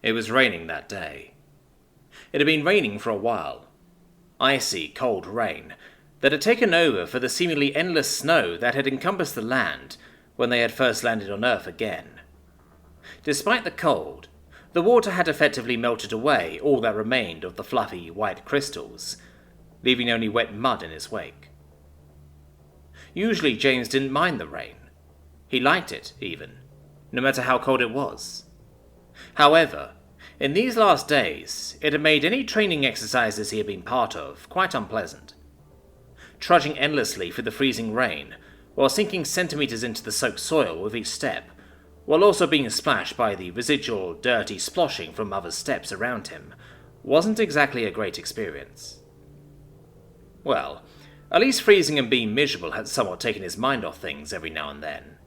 It was raining that day. It had been raining for a while. Icy, cold rain that had taken over for the seemingly endless snow that had encompassed the land when they had first landed on Earth again. Despite the cold, the water had effectively melted away all that remained of the fluffy white crystals, leaving only wet mud in its wake. Usually James didn't mind the rain. He liked it, even, no matter how cold it was. However, in these last days, it had made any training exercises he had been part of quite unpleasant. Trudging endlessly through the freezing rain, while sinking centimeters into the soaked soil with each step, while also being splashed by the residual dirty sploshing from others' steps around him, wasn't exactly a great experience. Well, at least freezing and being miserable had somewhat taken his mind off things every now and then.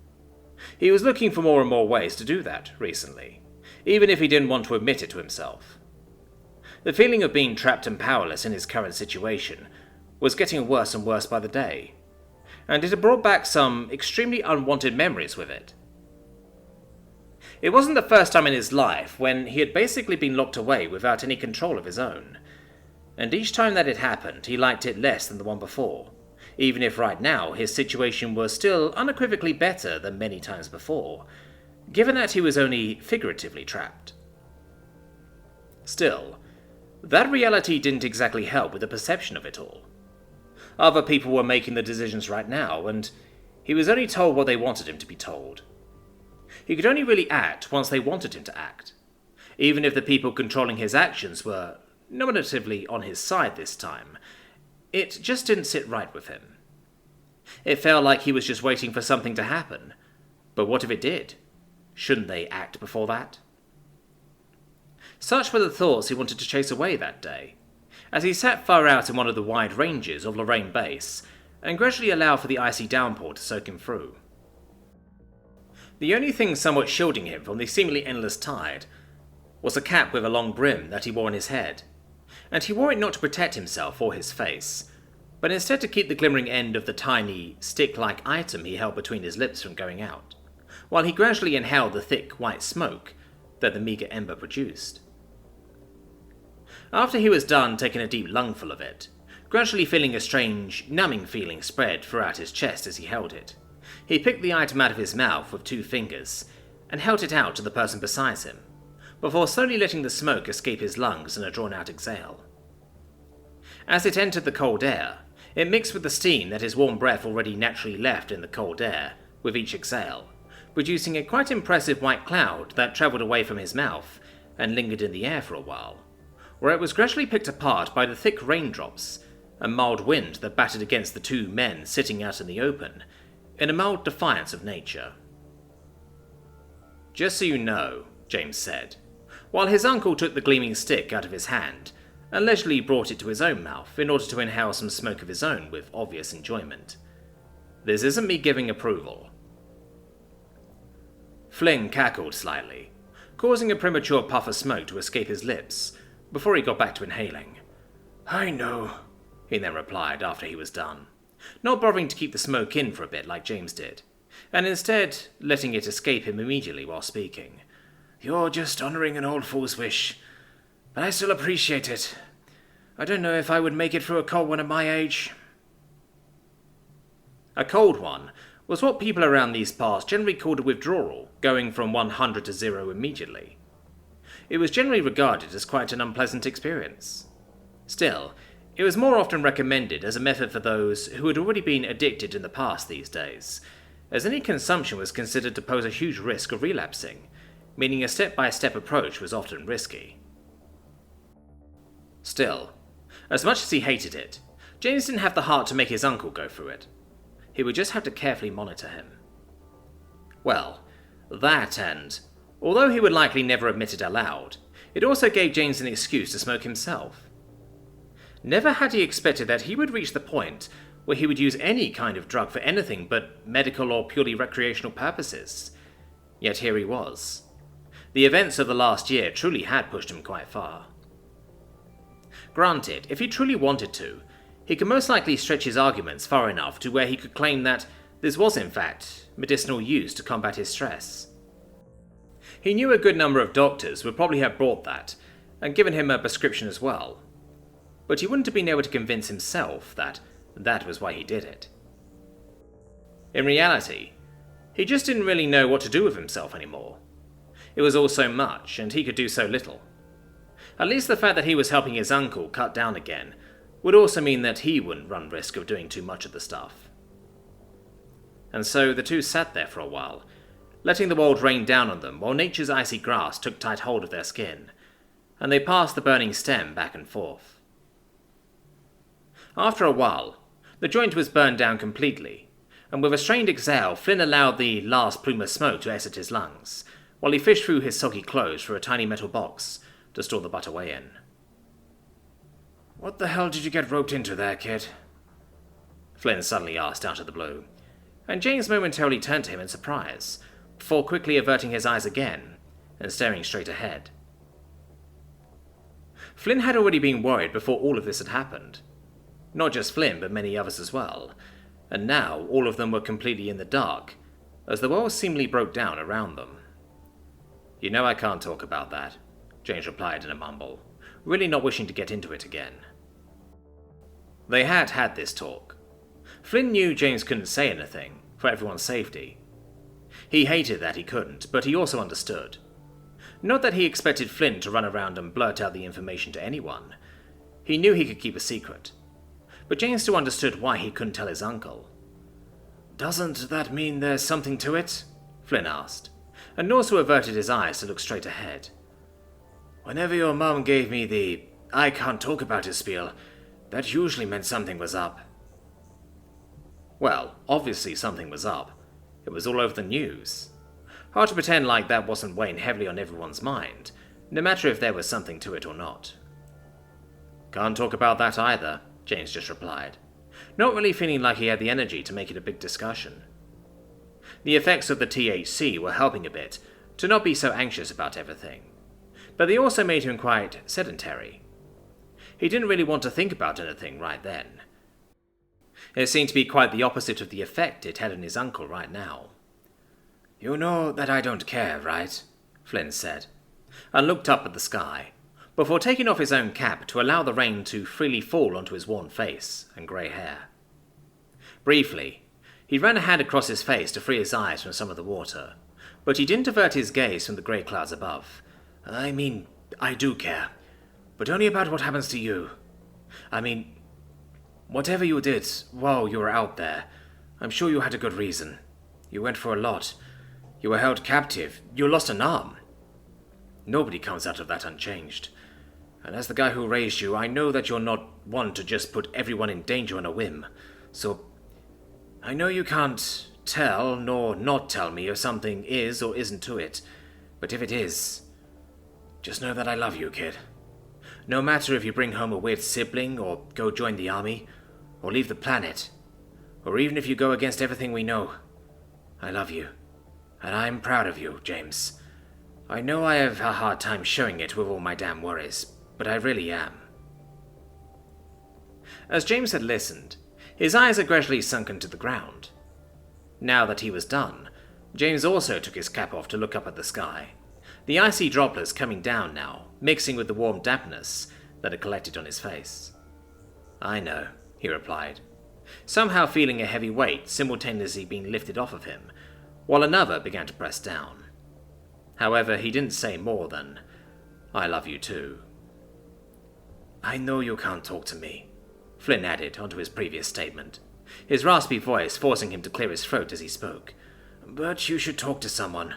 He was looking for more and more ways to do that recently, even if he didn't want to admit it to himself. The feeling of being trapped and powerless in his current situation was getting worse and worse by the day, and it had brought back some extremely unwanted memories with it. It wasn't the first time in his life when he had basically been locked away without any control of his own, and each time that it happened he liked it less than the one before, even if right now his situation was still unequivocally better than many times before, given that he was only figuratively trapped. Still, that reality didn't exactly help with the perception of it all. Other people were making the decisions right now, and he was only told what they wanted him to be told. He could only really act once they wanted him to act, even if the people controlling his actions were nominatively on his side this time. It just didn't sit right with him. It felt like he was just waiting for something to happen, but what if it did? Shouldn't they act before that? Such were the thoughts he wanted to chase away that day, as he sat far out in one of the wide ranges of Lorraine Base, and gradually allowed for the icy downpour to soak him through. The only thing somewhat shielding him from the seemingly endless tide was a cap with a long brim that he wore on his head, and he wore it not to protect himself or his face, but instead to keep the glimmering end of the tiny, stick-like item he held between his lips from going out, while he gradually inhaled the thick white smoke that the meagre ember produced. After he was done taking a deep lungful of it, gradually feeling a strange, numbing feeling spread throughout his chest as he held it, he picked the item out of his mouth with 2 fingers and held it out to the person beside him, before slowly letting the smoke escape his lungs in a drawn-out exhale. As it entered the cold air, it mixed with the steam that his warm breath already naturally left in the cold air with each exhale, producing a quite impressive white cloud that travelled away from his mouth and lingered in the air for a while, where it was gradually picked apart by the thick raindrops and mild wind that battered against the 2 men sitting out in the open, in a mild defiance of nature. "Just so you know," James said, while his uncle took the gleaming stick out of his hand and leisurely brought it to his own mouth in order to inhale some smoke of his own with obvious enjoyment, "this isn't me giving approval." Flynn cackled slightly, causing a premature puff of smoke to escape his lips before he got back to inhaling. "I know," he then replied after he was done, not bothering to keep the smoke in for a bit like James did, and instead letting it escape him immediately while speaking. "You're just honouring an old fool's wish, but I still appreciate it. I don't know if I would make it through a cold one at my age." A cold one was what people around these parts generally called a withdrawal, going from 100 to 0 immediately. It was generally regarded as quite an unpleasant experience. Still, it was more often recommended as a method for those who had already been addicted in the past these days, as any consumption was considered to pose a huge risk of relapsing, meaning a step-by-step approach was often risky. Still, as much as he hated it, James didn't have the heart to make his uncle go through it. He would just have to carefully monitor him. Well, that and, although he would likely never admit it aloud, it also gave James an excuse to smoke himself. Never had he expected that he would reach the point where he would use any kind of drug for anything but medical or purely recreational purposes. Yet here he was. The events of the last year truly had pushed him quite far. Granted, if he truly wanted to, he could most likely stretch his arguments far enough to where he could claim that this was in fact medicinal use to combat his stress. He knew a good number of doctors would probably have brought that, and given him a prescription as well. But he wouldn't have been able to convince himself that that was why he did it. In reality, he just didn't really know what to do with himself anymore. It was all so much, and he could do so little. At least the fact that he was helping his uncle cut down again would also mean that he wouldn't run risk of doing too much of the stuff. And so the two sat there for a while, letting the world rain down on them while nature's icy grass took tight hold of their skin, and they passed the burning stem back and forth. After a while, the joint was burned down completely, and with a strained exhale, Fynn allowed the last plume of smoke to exit his lungs, while he fished through his soggy clothes for a tiny metal box to store the butt away in. "What the hell did you get roped into there, kid?" Flynn suddenly asked out of the blue, and James momentarily turned to him in surprise, before quickly averting his eyes again and staring straight ahead. Flynn had already been worried before all of this had happened. Not just Flynn, but many others as well, and now all of them were completely in the dark, as the world seemingly broke down around them. "You know I can't talk about that," James replied in a mumble, really not wishing to get into it again. They had had this talk. Flynn knew James couldn't say anything, for everyone's safety. He hated that he couldn't, but he also understood. Not that he expected Flynn to run around and blurt out the information to anyone. He knew he could keep a secret. But James still understood why he couldn't tell his uncle. "Doesn't that mean there's something to it?" Flynn asked, and also averted his eyes to look straight ahead. "Whenever your mum gave me the 'I can't talk about it' spiel, that usually meant something was up." Well, obviously something was up. It was all over the news. Hard to pretend like that wasn't weighing heavily on everyone's mind, no matter if there was something to it or not. "Can't talk about that either," James just replied, not really feeling like he had the energy to make it a big discussion. The effects of the THC were helping a bit to not be so anxious about everything, but they also made him quite sedentary. He didn't really want to think about anything right then. It seemed to be quite the opposite of the effect it had on his uncle right now. "You know that I don't care, right?" Flynn said, and looked up at the sky, before taking off his own cap to allow the rain to freely fall onto his worn face and grey hair. Briefly, he ran a hand across his face to free his eyes from some of the water, but he didn't avert his gaze from the grey clouds above. "I mean, I do care, but only about what happens to you. I mean, whatever you did while you were out there, I'm sure you had a good reason. You went for a lot. You were held captive. You lost an arm. Nobody comes out of that unchanged. And as the guy who raised you, I know that you're not one to just put everyone in danger on a whim. So, I know you can't tell nor not tell me if something is or isn't to it, but if it is, just know that I love you, kid. No matter if you bring home a weird sibling, or go join the army, or leave the planet, or even if you go against everything we know, I love you. And I'm proud of you, James. I know I have a hard time showing it with all my damn worries, but I really am." As James had listened, his eyes had gradually sunken to the ground. Now that he was done, James also took his cap off to look up at the sky, the icy droplets coming down now, mixing with the warm dampness that had collected on his face. "I know," he replied, somehow feeling a heavy weight simultaneously being lifted off of him, while another began to press down. However, he didn't say more than, "I love you too." "I know you can't talk to me," Flynn added onto his previous statement, his raspy voice forcing him to clear his throat as he spoke. "But you should talk to someone.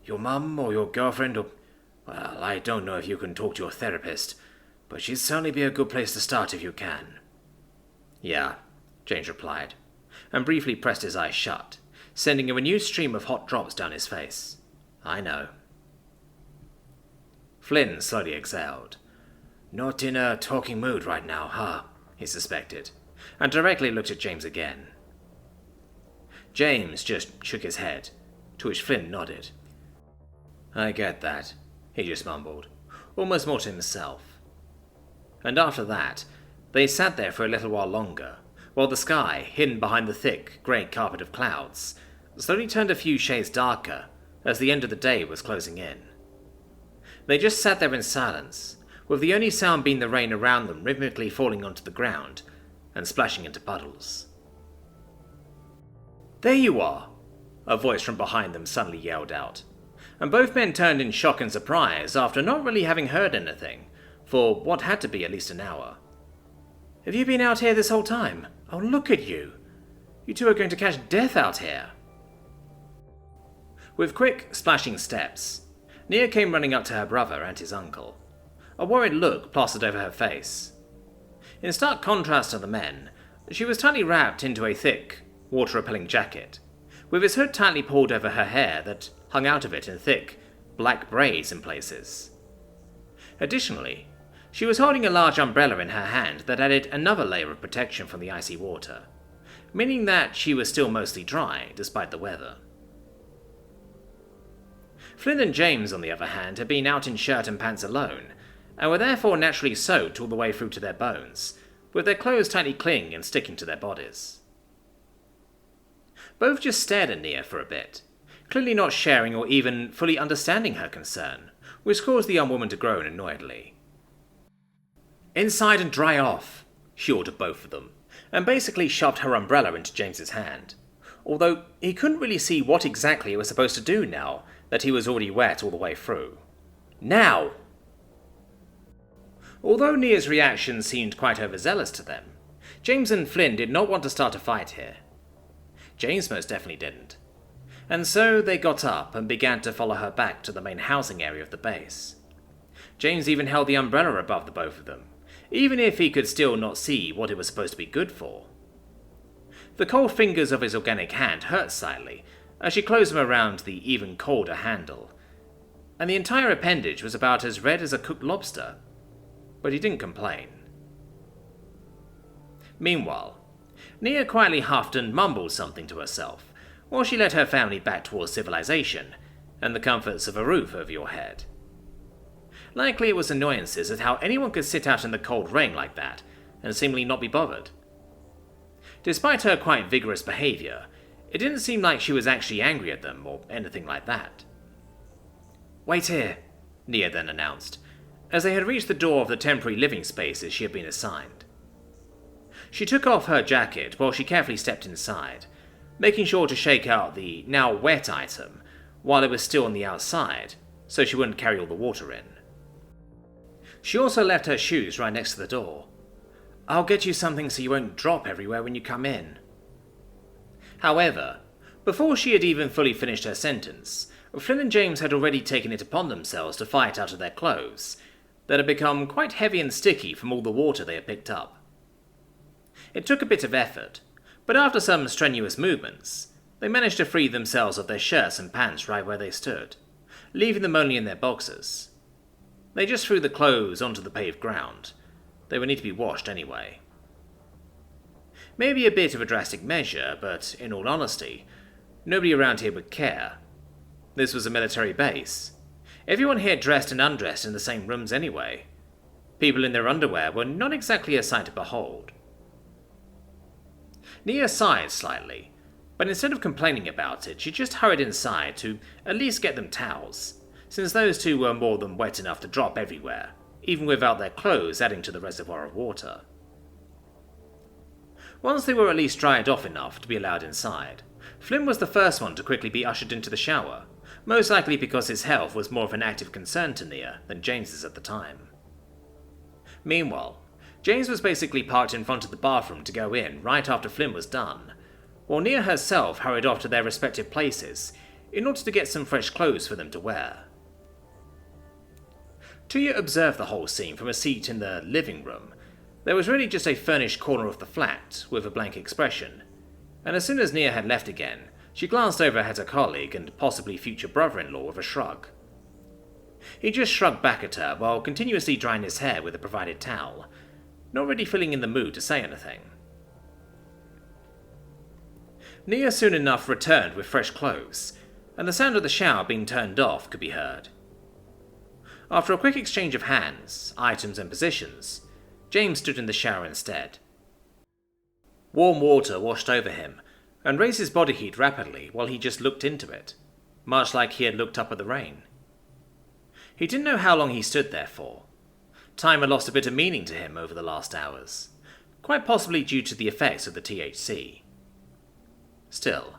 Your mum or your girlfriend or... Well, I don't know if you can talk to your therapist, but she'd certainly be a good place to start if you can." "Yeah," James replied, and briefly pressed his eyes shut, sending a renewed stream of hot drops down his face. "I know." Flynn slowly exhaled. "Not in a talking mood right now, huh?" he suspected, and directly looked at James again. James just shook his head, to which Flynn nodded. "I get that," he just mumbled, almost more to himself. And after that, they sat there for a little while longer, while the sky, hidden behind the thick, grey carpet of clouds, slowly turned a few shades darker as the end of the day was closing in. They just sat there in silence, with the only sound being the rain around them rhythmically falling onto the ground and splashing into puddles. "There you are!" a voice from behind them suddenly yelled out, and both men turned in shock and surprise after not really having heard anything for what had to be at least an hour. "Have you been out here this whole time? Oh, look at you! You two are going to catch death out here!" With quick, splashing steps, Nia came running up to her brother and his uncle. A worried look plastered over her face. In stark contrast to the men, she was tightly wrapped into a thick, water-repelling jacket, with its hood tightly pulled over her hair that hung out of it in thick, black braids in places. Additionally, she was holding a large umbrella in her hand that added another layer of protection from the icy water, meaning that she was still mostly dry despite the weather. Flynn and James, on the other hand, had been out in shirt and pants alone, and were therefore naturally soaked all the way through to their bones, with their clothes tightly clinging and sticking to their bodies. Both just stared at Nia for a bit, clearly not sharing or even fully understanding her concern, which caused the young woman to groan annoyedly. "Inside and dry off," she ordered both of them, and basically shoved her umbrella into James's hand, although he couldn't really see what exactly it was supposed to do now that he was already wet all the way through. "Now!" Although Nia's reaction seemed quite overzealous to them, James and Flynn did not want to start a fight here. James most definitely didn't. And so they got up and began to follow her back to the main housing area of the base. James even held the umbrella above the both of them, even if he could still not see what it was supposed to be good for. The cold fingers of his organic hand hurt slightly as she closed them around the even colder handle, and the entire appendage was about as red as a cooked lobster, but he didn't complain. Meanwhile, Nia quietly huffed and mumbled something to herself, while she led her family back towards civilization and the comforts of a roof over your head. Likely it was annoyances at how anyone could sit out in the cold rain like that and seemingly not be bothered. Despite her quite vigorous behaviour, it didn't seem like she was actually angry at them or anything like that. "Wait here," Nia then announced, as they had reached the door of the temporary living spaces she had been assigned. She took off her jacket while she carefully stepped inside, making sure to shake out the now wet item while it was still on the outside, so she wouldn't carry all the water in. She also left her shoes right next to the door. "I'll get you something so you won't drop everywhere when you come in." However, before she had even fully finished her sentence, Flynn and James had already taken it upon themselves to fight out of their clothes, that had become quite heavy and sticky from all the water they had picked up. It took a bit of effort, but after some strenuous movements, they managed to free themselves of their shirts and pants right where they stood, leaving them only in their boxers. They just threw the clothes onto the paved ground. They would need to be washed anyway. Maybe a bit of a drastic measure, but in all honesty, nobody around here would care. This was a military base. Everyone here dressed and undressed in the same rooms anyway. People in their underwear were not exactly a sight to behold. Nia sighed slightly, but instead of complaining about it, she just hurried inside to at least get them towels, since those two were more than wet enough to drop everywhere, even without their clothes adding to the reservoir of water. Once they were at least dried off enough to be allowed inside, Flynn was the first one to quickly be ushered into the shower, most likely because his health was more of an active concern to Nia than James's at the time. Meanwhile, James was basically parked in front of the bathroom to go in right after Flynn was done, while Nia herself hurried off to their respective places in order to get some fresh clothes for them to wear. Tuya observed the whole scene from a seat in the living room. There was really just a furnished corner of the flat with a blank expression, and as soon as Nia had left again, she glanced over at her colleague and possibly future brother-in-law with a shrug. He just shrugged back at her while continuously drying his hair with a provided towel, not really feeling in the mood to say anything. Nia soon enough returned with fresh clothes, and the sound of the shower being turned off could be heard. After a quick exchange of hands, items and positions, James stood in the shower instead. Warm water washed over him and raised his body heat rapidly while he just looked into it. much like he had looked up at the rain. He didn't know how long he stood there for. Time had lost a bit of meaning to him over the last hours, quite possibly due to the effects of the THC. Still,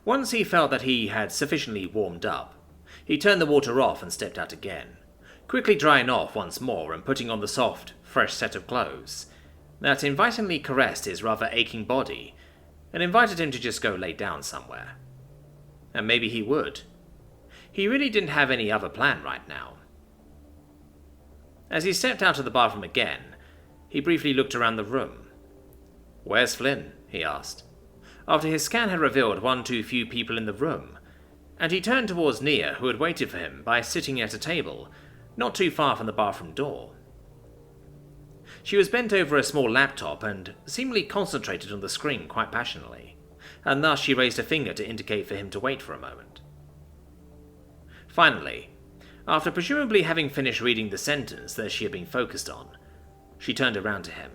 once he felt that he had sufficiently warmed up, he turned the water off and stepped out again, quickly drying off once more and putting on the soft, fresh set of clothes that invitingly caressed his rather aching body and invited him to just go lay down somewhere. And maybe he would. He really didn't have any other plan right now. As he stepped out of the bathroom again, he briefly looked around the room. "Where's Fynn?" he asked, after his scan had revealed one too few people in the room, and he turned towards Nia, who had waited for him by sitting at a table not too far from the bathroom door. She was bent over a small laptop and seemingly concentrated on the screen quite passionately, and thus she raised a finger to indicate for him to wait for a moment. Finally, after presumably having finished reading the sentence that she had been focused on, she turned around to him.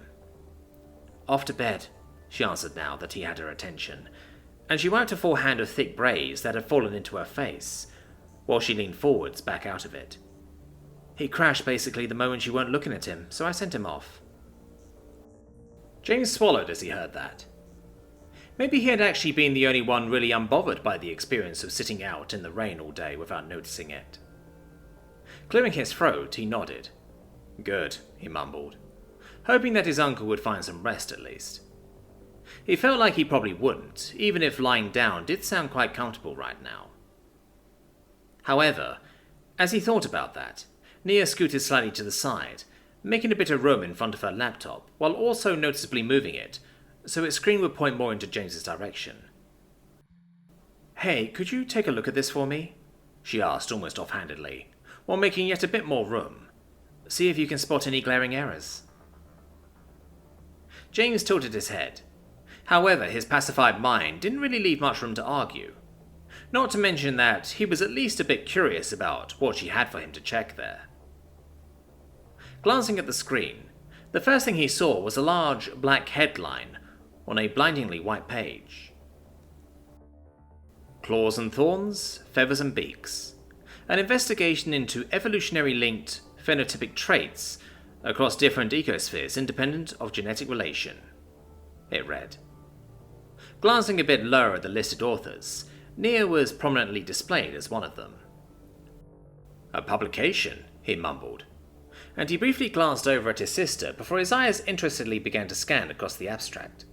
"Off to bed," she answered now that he had her attention, and she wiped a forehand of thick braids that had fallen into her face, while she leaned forwards back out of it. "He crashed basically the moment you weren't looking at him, so I sent him off." James swallowed as he heard that. Maybe he had actually been the only one really unbothered by the experience of sitting out in the rain all day without noticing it. Clearing his throat, he nodded. "Good," he mumbled, hoping that his uncle would find some rest at least. He felt like he probably wouldn't, even if lying down did sound quite comfortable right now. However, as he thought about that, Nia scooted slightly to the side, making a bit of room in front of her laptop, while also noticeably moving it, so its screen would point more into James's direction. "Hey, could you take a look at this for me?" she asked almost offhandedly, while making yet a bit more room. "See if you can spot any glaring errors." James tilted his head. However, his pacified mind didn't really leave much room to argue. Not to mention that he was at least a bit curious about what she had for him to check there. Glancing at the screen, the first thing he saw was a large black headline on a blindingly white page. "Claws and Thorns, Feathers and Beaks. An investigation into evolutionary-linked phenotypic traits across different ecospheres independent of genetic relation," it read. Glancing a bit lower at the listed authors, Nia was prominently displayed as one of them. "A publication," he mumbled, and he briefly glanced over at his sister before his eyes interestedly began to scan across the abstract,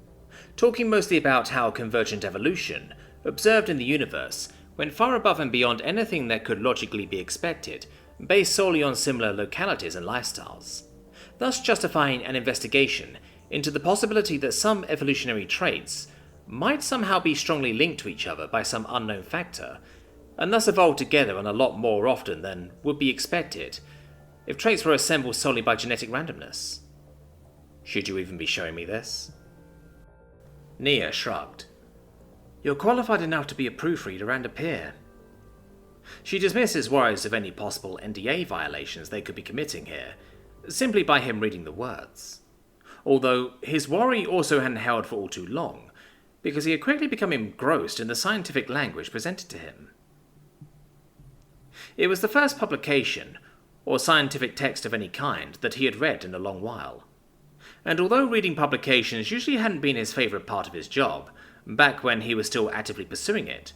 talking mostly about how convergent evolution, observed in the universe, went far above and beyond anything that could logically be expected, based solely on similar localities and lifestyles, thus justifying an investigation into the possibility that some evolutionary traits might somehow be strongly linked to each other by some unknown factor, and thus evolve together and a lot more often than would be expected if traits were assembled solely by genetic randomness. "Should you even be showing me this?" Nia shrugged. "You're qualified enough to be a proofreader and a peer." She dismissed his worries of any possible NDA violations they could be committing here, simply by him reading the words. Although his worry also hadn't held for all too long, because he had quickly become engrossed in the scientific language presented to him. It was the first publication, or scientific text of any kind, that he had read in a long while. And although reading publications usually hadn't been his favourite part of his job, back when he was still actively pursuing it,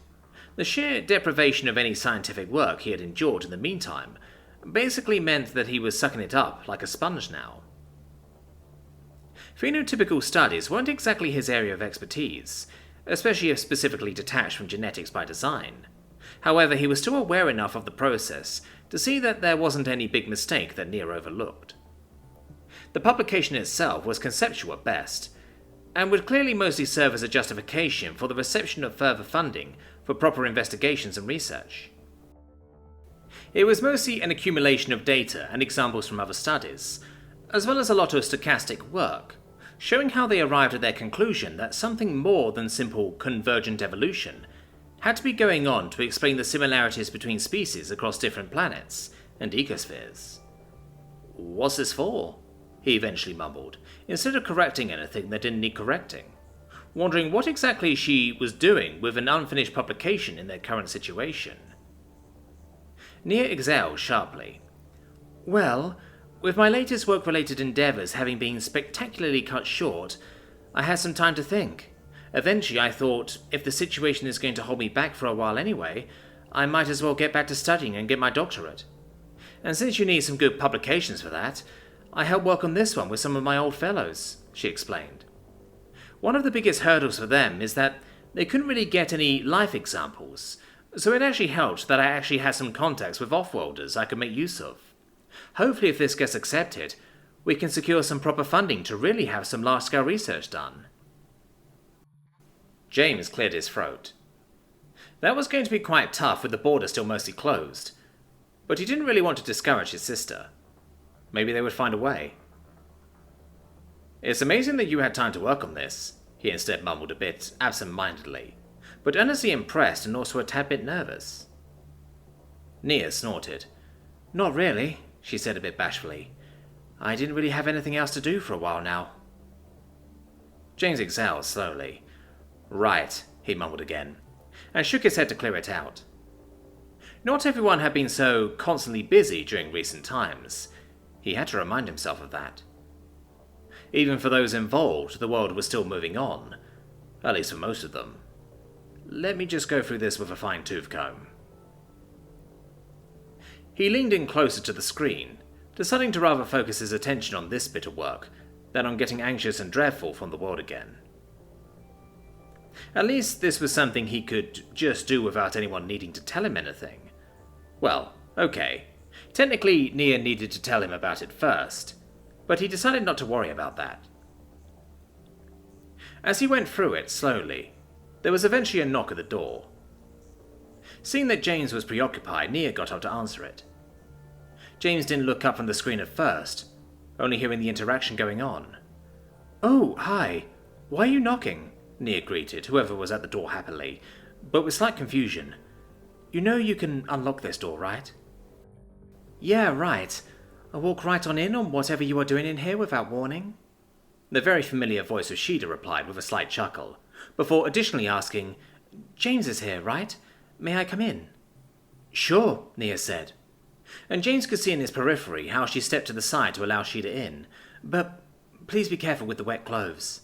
the sheer deprivation of any scientific work he had endured in the meantime basically meant that he was sucking it up like a sponge now. Phenotypical studies weren't exactly his area of expertise, especially if specifically detached from genetics by design. However, he was still aware enough of the process to see that there wasn't any big mistake that Nia overlooked. The publication itself was conceptual at best, and would clearly mostly serve as a justification for the reception of further funding for proper investigations and research. It was mostly an accumulation of data and examples from other studies, as well as a lot of stochastic work, showing how they arrived at their conclusion that something more than simple convergent evolution had to be going on to explain the similarities between species across different planets and ecospheres. "What's this for?" he eventually mumbled, instead of correcting anything that didn't need correcting. wondering what exactly she was doing with an unfinished publication in their current situation. Nia exhaled sharply. Well, with my latest work-related endeavours having been spectacularly cut short, I had some time to think. Eventually I thought, if the situation is going to hold me back for a while anyway, I might as well get back to studying and get my doctorate. And since you need some good publications for that, I helped work on this one with some of my old fellows, she explained. One of the biggest hurdles for them is that they couldn't really get any life examples, so it actually helped that I actually had some contacts with off-worlders I could make use of. Hopefully if this gets accepted, we can secure some proper funding to really have some large-scale research done. James cleared his throat. That was going to be quite tough with the border still mostly closed, but he didn't really want to discourage his sister. Maybe they would find a way. It's amazing that you had time to work on this, he instead mumbled a bit absent-mindedly, but earnestly impressed and also a tad bit nervous. Nia snorted. Not really, she said a bit bashfully. I didn't really have anything else to do for a while now. James exhaled slowly. Right, he mumbled again, and shook his head to clear it out. Not everyone had been so constantly busy during recent times. He had to remind himself of that. Even for those involved, the world was still moving on, at least for most of them. Let me just go through this with a fine-tooth comb. He leaned in closer to the screen, deciding to rather focus his attention on this bit of work than on getting anxious and dreadful from the world again. At least this was something he could just do without anyone needing to tell him anything. Well, okay. Technically, Nia needed to tell him about it first, but he decided not to worry about that. As he went through it slowly, there was eventually a knock at the door. Seeing that James was preoccupied, Nia got up to answer it. James didn't look up from the screen at first, only hearing the interaction going on. Oh, hi. Why are you knocking? Nia greeted whoever was at the door happily, but with slight confusion. You know you can unlock this door, right? Yeah, right. I'll walk right on in on whatever you are doing in here without warning. The very familiar voice of Shida replied with a slight chuckle, before additionally asking, James is here, right? May I come in? Sure, Nia said. And James could see in his periphery how she stepped to the side to allow Shida in, but please be careful with the wet clothes.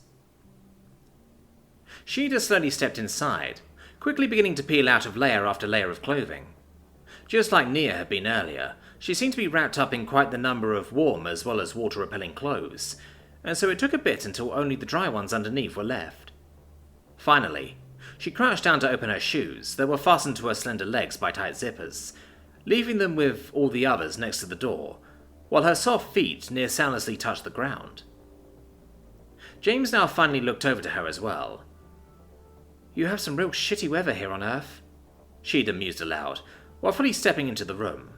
Shida slowly stepped inside, quickly beginning to peel out of layer after layer of clothing. Just like Nia had been earlier, she seemed to be wrapped up in quite the number of warm as well as water-repelling clothes, and so it took a bit until only the dry ones underneath were left. Finally, she crouched down to open her shoes that were fastened to her slender legs by tight zippers, leaving them with all the others next to the door, while her soft feet near soundlessly touched the ground. James now finally looked over to her as well. You have some real shitty weather here on Earth, Shida mused aloud, while fully stepping into the room.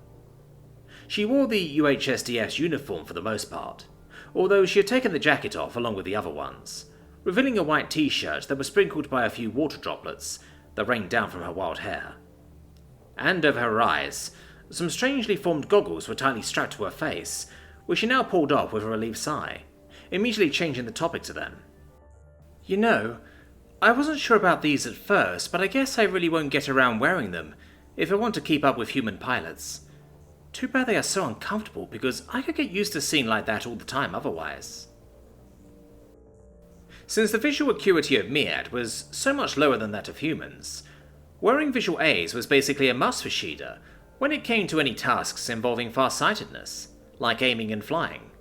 She wore the UHSDF's uniform for the most part, although she had taken the jacket off along with the other ones, revealing a white t-shirt that was sprinkled by a few water droplets that rained down from her wild hair. And over her eyes, some strangely formed goggles were tightly strapped to her face, which she now pulled off with a relieved sigh, immediately changing the topic to them. You know, I wasn't sure about these at first, but I guess I really won't get around wearing them if I want to keep up with human pilots. Too bad they are so uncomfortable, because I could get used to seeing like that all the time otherwise. Since the visual acuity of Miad was so much lower than that of humans, wearing visual aids was basically a must for Shida when it came to any tasks involving far-sightedness, like aiming and flying.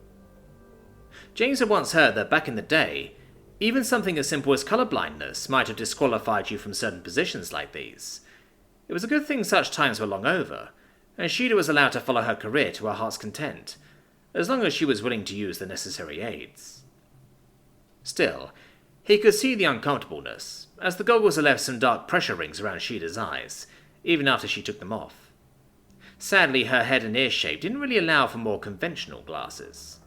James had once heard that back in the day, even something as simple as colourblindness might have disqualified you from certain positions like these. It was a good thing such times were long over, and Shida was allowed to follow her career to her heart's content, as long as she was willing to use the necessary aids. Still, he could see the uncomfortableness, as the goggles had left some dark pressure rings around Shida's eyes, even after she took them off. Sadly, her head and ear shape didn't really allow for more conventional glasses.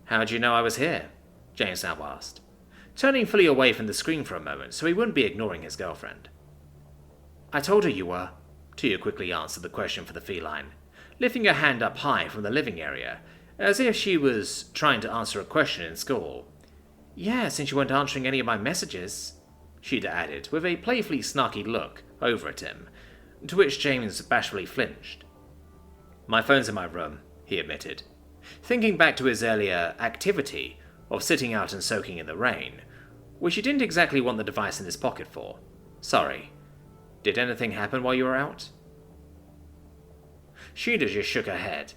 How do you know I was here? James now asked, turning fully away from the screen for a moment so he wouldn't be ignoring his girlfriend. I told her you were, Tia quickly answered the question for the feline, lifting her hand up high from the living area, as if she was trying to answer a question in school. Yeah, since you weren't answering any of my messages, Shida added, with a playfully snarky look over at him, to which James bashfully flinched. My phone's in my room, he admitted, thinking back to his earlier activity of sitting out and soaking in the rain, which he didn't exactly want the device in his pocket for. Sorry. Did anything happen while you were out? Shida just shook her head,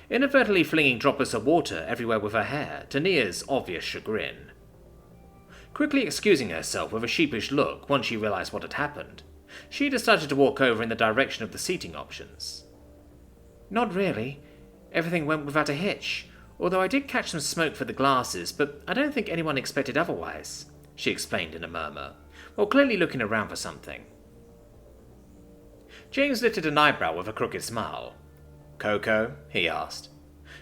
inadvertently flinging droplets of water everywhere with her hair, to Nia's obvious chagrin. Quickly excusing herself with a sheepish look once she realized what had happened, Shida started to walk over in the direction of the seating options. Not really. Everything went without a hitch, although I did catch some smoke for the glasses, but I don't think anyone expected otherwise, she explained in a murmur, while clearly looking around for something. James lifted an eyebrow with a crooked smile. Coco? He asked,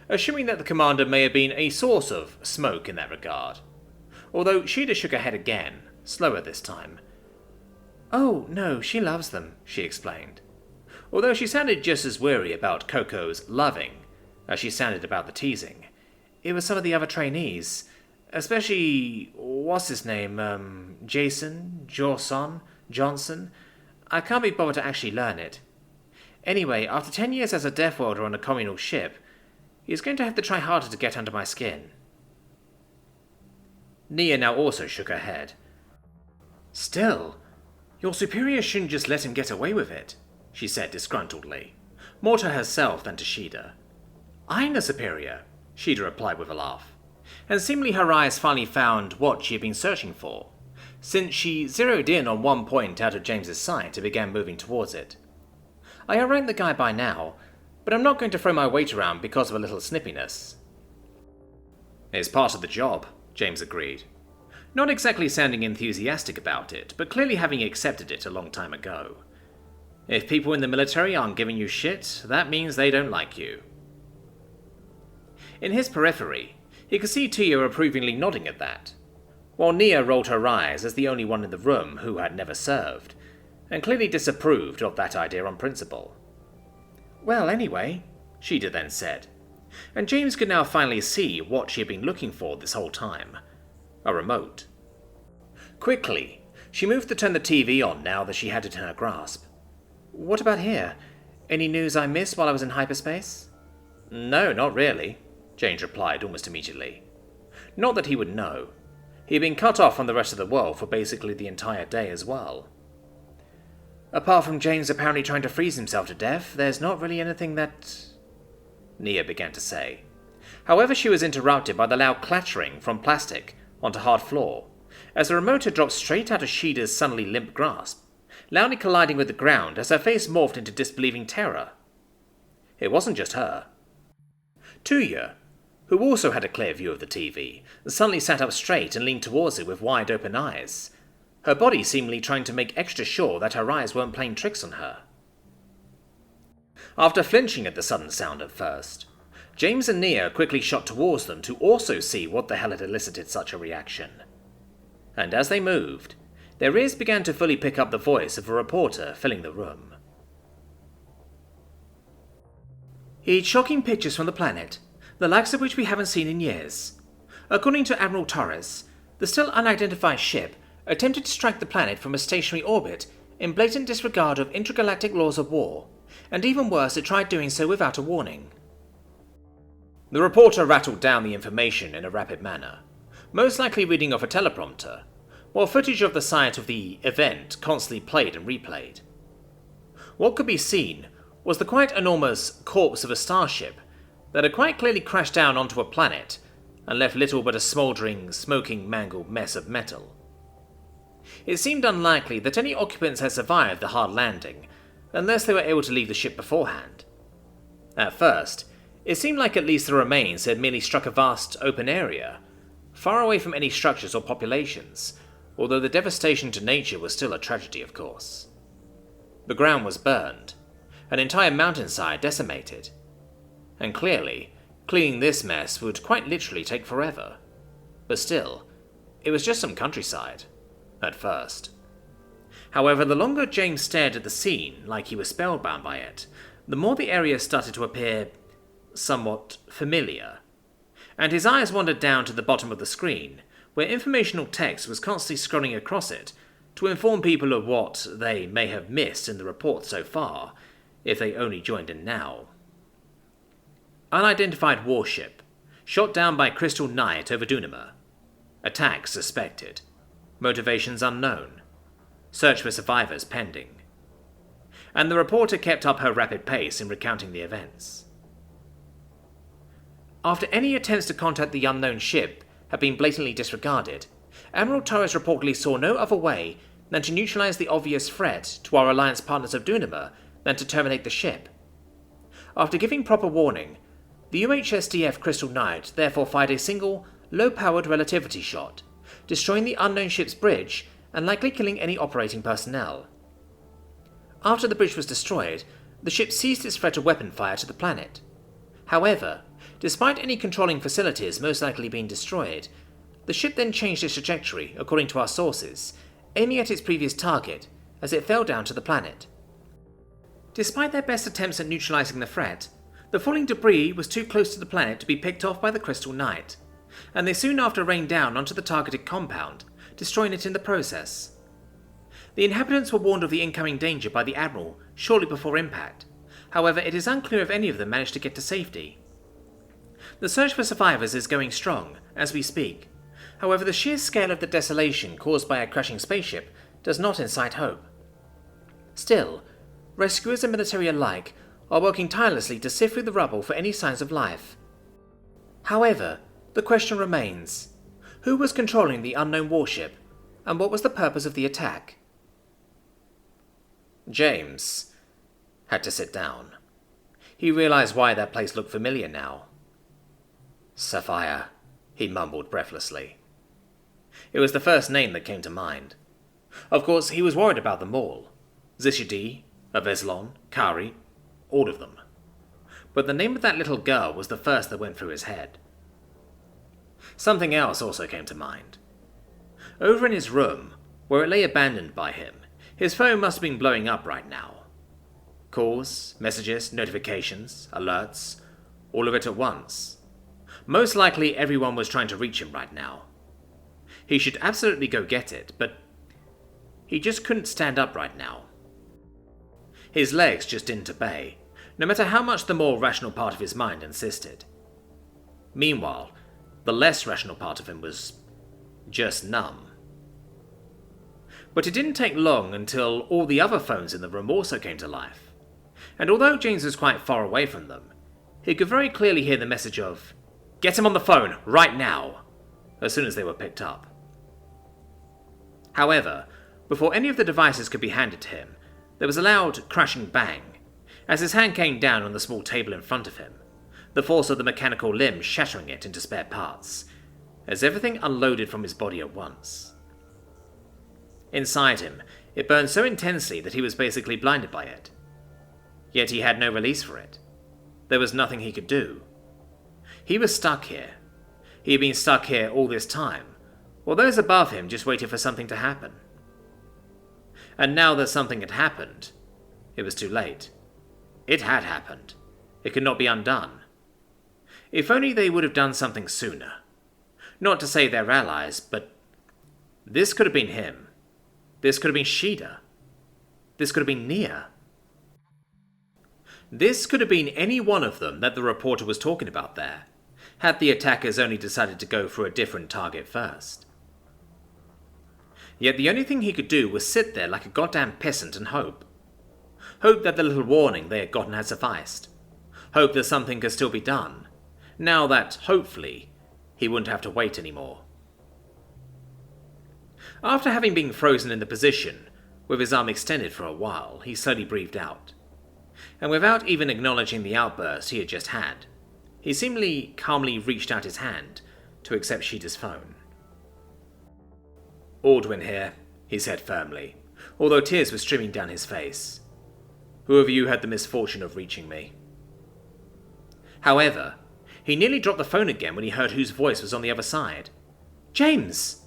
assuming that the commander may have been a source of smoke in that regard, although Shida shook her head again, slower this time. Oh, no, she loves them, she explained, although she sounded just as weary about Coco's loving as she sounded about the teasing. It was some of the other trainees, especially, what's his name, Jason, Johnson. I can't be bothered to actually learn it. Anyway, after 10 years as a Deathworlder on a communal ship, he's going to have to try harder to get under my skin. Nia now also shook her head. Still, your superior shouldn't just let him get away with it, she said disgruntledly, more to herself than to Shida. I'm the superior, Shida replied with a laugh, and seemingly her eyes finally found what she had been searching for, since she zeroed in on one point out of James's sight and began moving towards it. I outrank the guy by now, but I'm not going to throw my weight around because of a little snippiness. It's part of the job, James agreed, not exactly sounding enthusiastic about it, but clearly having accepted it a long time ago. If people in the military aren't giving you shit, that means they don't like you. In his periphery, he could see Tia approvingly nodding at that, while Nia rolled her eyes as the only one in the room who had never served, and clearly disapproved of that idea on principle. Well, anyway, Shida then said, and James could now finally see what she had been looking for this whole time. A remote. Quickly, she moved to turn the TV on now that she had it in her grasp. What about here? Any news I missed while I was in hyperspace? No, not really, James replied almost immediately. Not that he would know. He had been cut off from the rest of the world for basically the entire day as well. Apart from James apparently trying to freeze himself to death, there's not really anything that... Nia began to say. However, she was interrupted by the loud clattering from plastic onto hard floor, as the remote had dropped straight out of Shida's suddenly limp grasp, loudly colliding with the ground as her face morphed into disbelieving terror. It wasn't just her. Tuya, who also had a clear view of the TV, suddenly sat up straight and leaned towards it with wide-open eyes, her body seemingly trying to make extra sure that her eyes weren't playing tricks on her. After flinching at the sudden sound at first, James and Nia quickly shot towards them to also see what the hell had elicited such a reaction. And as they moved, their ears began to fully pick up the voice of a reporter filling the room. It's shocking pictures from the planet, the likes of which we haven't seen in years. According to Admiral Torres, the still unidentified ship attempted to strike the planet from a stationary orbit in blatant disregard of intergalactic laws of war, and even worse, it tried doing so without a warning. The reporter rattled down the information in a rapid manner, most likely reading off a teleprompter, while footage of the site of the event constantly played and replayed. What could be seen was the quite enormous corpse of a starship that had quite clearly crashed down onto a planet and left little but a smouldering, smoking, mangled mess of metal. It seemed unlikely that any occupants had survived the hard landing, unless they were able to leave the ship beforehand. At first, it seemed like at least the remains had merely struck a vast open area, far away from any structures or populations, although the devastation to nature was still a tragedy, of course. The ground was burned, an entire mountainside decimated, and clearly, cleaning this mess would quite literally take forever. But still, it was just some countryside, at first. However, the longer James stared at the scene like he was spellbound by it, the more the area started to appear somewhat familiar, and his eyes wandered down to the bottom of the screen, where informational text was constantly scrolling across it to inform people of what they may have missed in the report so far, if they only joined in now. Unidentified warship, shot down by Crystal Knight over Dunama. Attack suspected. Motivations unknown. Search for survivors pending. And the reporter kept up her rapid pace in recounting the events. After any attempts to contact the unknown ship had been blatantly disregarded, Admiral Torres reportedly saw no other way than to neutralize the obvious threat to our alliance partners of Dunama than to terminate the ship. After giving proper warning, the UHSDF Crystal Knight therefore fired a single, low-powered relativity shot, destroying the unknown ship's bridge and likely killing any operating personnel. After the bridge was destroyed, the ship ceased its threat of weapon fire to the planet. However, despite any controlling facilities most likely being destroyed, the ship then changed its trajectory, according to our sources, aiming at its previous target as it fell down to the planet. Despite their best attempts at neutralizing the threat, the falling debris was too close to the planet to be picked off by the Crystal Knight, and they soon after rained down onto the targeted compound, destroying it in the process. The inhabitants were warned of the incoming danger by the Admiral shortly before impact. However, it is unclear if any of them managed to get to safety. The search for survivors is going strong, as we speak. However, the sheer scale of the desolation caused by a crashing spaceship does not incite hope. Still, rescuers and military alike are working tirelessly to sift through the rubble for any signs of life. However, the question remains, who was controlling the unknown warship, and what was the purpose of the attack? James had to sit down. He realized why that place looked familiar now. Sapphire, he mumbled breathlessly. It was the first name that came to mind. Of course, he was worried about them all. Zishidi, Aveslon, Kari, all of them. But the name of that little girl was the first that went through his head. Something else also came to mind. Over in his room, where it lay abandoned by him, his phone must have been blowing up right now. Calls, messages, notifications, alerts, all of it at once. Most likely everyone was trying to reach him right now. He should absolutely go get it, but he just couldn't stand up right now. His legs just didn't obey, no matter how much the more rational part of his mind insisted. Meanwhile, the less rational part of him was just numb. But it didn't take long until all the other phones in the room also came to life. And although James was quite far away from them, he could very clearly hear the message of, "Get him on the phone, right now," as soon as they were picked up. However, before any of the devices could be handed to him, there was a loud crashing bang, as his hand came down on the small table in front of him, the force of the mechanical limb shattering it into spare parts, as everything unloaded from his body at once. Inside him, it burned so intensely that he was basically blinded by it. Yet he had no release for it. There was nothing he could do. He was stuck here. He had been stuck here all this time, while those above him just waited for something to happen. And now that something had happened, it was too late. It had happened. It could not be undone. If only they would have done something sooner. Not to say they're allies, but this could have been him. This could have been Shida. This could have been Nia. This could have been any one of them that the reporter was talking about there, had the attackers only decided to go for a different target first. Yet the only thing he could do was sit there like a goddamn peasant and hope. Hope that the little warning they had gotten had sufficed. Hope that something could still be done, now that, hopefully, he wouldn't have to wait anymore. After having been frozen in the position, with his arm extended for a while, he slowly breathed out. And without even acknowledging the outburst he had just had, he seemingly calmly reached out his hand to accept Shida's phone. "Aldwin here," he said firmly, although tears were streaming down his face. "Who of you had the misfortune of reaching me?" However, he nearly dropped the phone again when he heard whose voice was on the other side. "James!"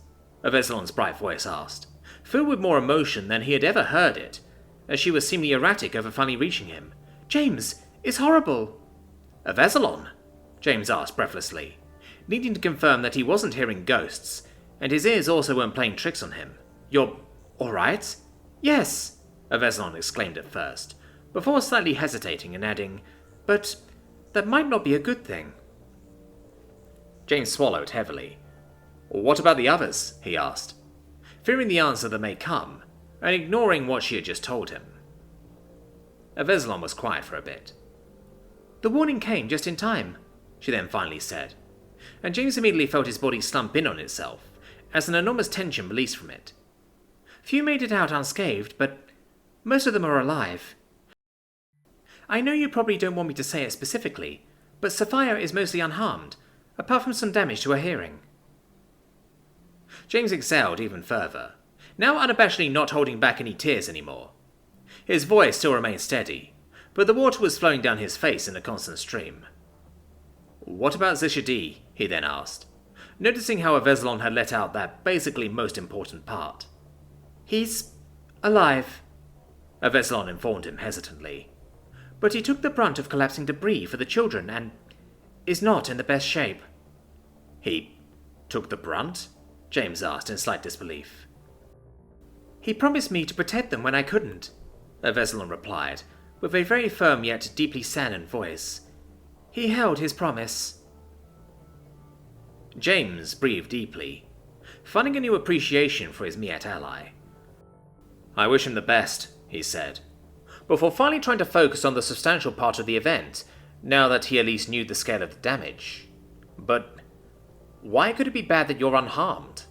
Aveslon's bright voice asked, filled with more emotion than he had ever heard it, as she was seemingly erratic over finally reaching him. "James, it's horrible!" "Aveslon?" James asked breathlessly, needing to confirm that he wasn't hearing ghosts, and his ears also weren't playing tricks on him. "You're alright?" "Yes," Aveslon exclaimed at first, before slightly hesitating and adding, "But that might not be a good thing." James swallowed heavily. "What about the others?" he asked, fearing the answer that may come, and ignoring what she had just told him. Aveslon was quiet for a bit. "The warning came just in time," she then finally said, and James immediately felt his body slump in on itself, as an enormous tension released from it. "Few made it out unscathed, but most of them are alive. I know you probably don't want me to say it specifically, but Sapphire is mostly unharmed, apart from some damage to her hearing." James exhaled even further, now unabashedly not holding back any tears anymore. His voice still remained steady, but the water was flowing down his face in a constant stream. "What about Zishadi?" he then asked, noticing how Aveslon had let out that basically most important part. "He's alive," Aveslon informed him hesitantly. "But he took the brunt of collapsing debris for the children and is not in the best shape." "He took the brunt?" James asked in slight disbelief. "He promised me to protect them when I couldn't," Aveslon replied, with a very firm yet deeply saddened voice. "He held his promise." James breathed deeply, finding a new appreciation for his Miat ally. "I wish him the best," he said, before finally trying to focus on the substantial part of the event, now that he at least knew the scale of the damage. "But why could it be bad that you're unharmed?"